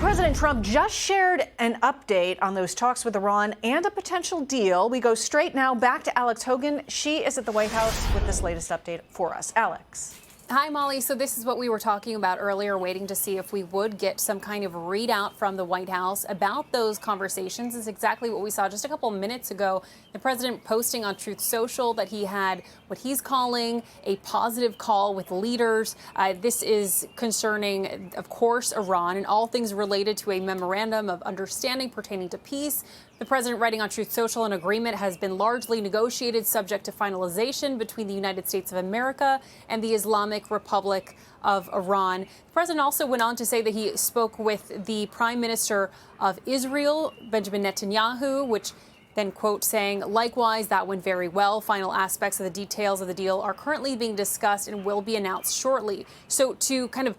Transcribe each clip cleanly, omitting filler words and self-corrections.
President Trump just shared an update on those talks with Iran and a potential deal. We go straight now back to Alex Hogan. She is at the White House with this latest update for us. Alex. Hi, Molly. So this is what we were talking about earlier, waiting to see if we would get some kind of readout from the White House about those conversations. Is exactly what we saw just a couple minutes ago. The president posting on Truth Social that he had what he's calling a positive call with leaders. This is concerning, of course, Iran and all things related to a memorandum of understanding pertaining to peace. The president writing on Truth Social, an agreement has been largely negotiated subject to finalization between the United States of America and the Islamic Republic of Iran. The president also went on to say that he spoke with the Prime Minister of Israel, Benjamin Netanyahu, which then, quote, saying, likewise, that went very well. Final aspects of the details of the deal are currently being discussed and will be announced shortly. So to kind of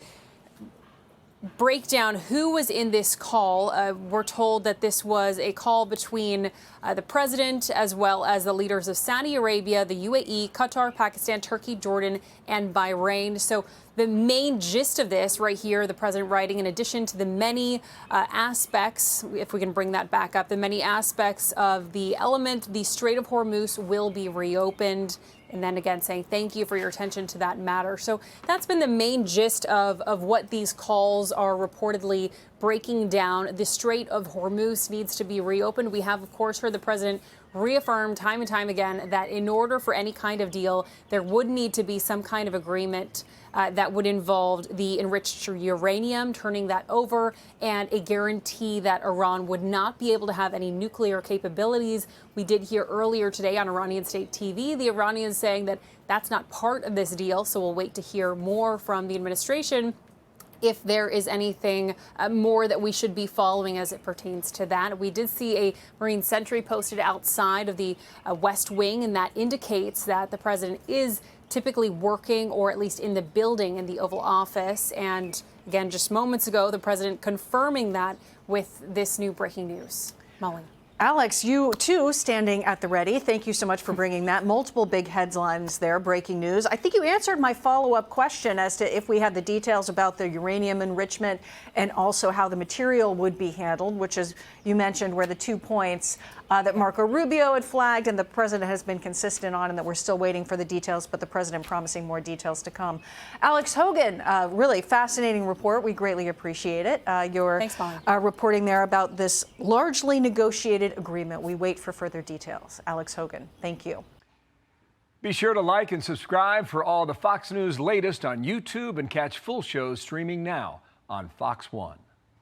break down who was in this call, we're told that this was a call between the president as well as the leaders of Saudi Arabia, the UAE, Qatar, Pakistan, Turkey, Jordan, and Bahrain. So the main gist of this right here, the president writing, in addition to the many aspects, if we can bring that back up, the many aspects of the element, the Strait of Hormuz will be reopened. And then again, saying thank you for your attention to that matter. So that's been the main gist of what these calls are reportedly breaking down. The Strait of Hormuz needs to be reopened. We have, of course, heard the president reaffirm time and time again that in order for any kind of deal, there would need to be some kind of agreement that would involve the enriched uranium, turning that over, and a guarantee that Iran would not be able to have any nuclear capabilities. We did hear earlier today on Iranian state TV, the Iranians saying that that's not part of this deal, so we'll wait to hear more from the administration if there is anything more that we should be following as it pertains to that. We did see a Marine sentry posted outside of the West Wing, and that indicates that the president is typically working or at least in the building in the Oval Office. And again, just moments ago, the president confirming that with this new breaking news. Molly. Alex, you too standing at the ready. Thank you so much for bringing that. Multiple big headlines there, breaking news. I think you answered my follow-up question as to if we had the details about the uranium enrichment and also how the material would be handled, which, as you mentioned, were the 2 points that Marco Rubio had flagged and the president has been consistent on, and that we're still waiting for the details, but the president promising more details to come. Alex Hogan, really fascinating report. We greatly appreciate it. Your Thanks, Molly. Reporting there about this largely negotiated agreement. We wait for further details. Alex Hogan, thank you. Be sure to like and subscribe for all the Fox News latest on YouTube and catch full shows streaming now on Fox One.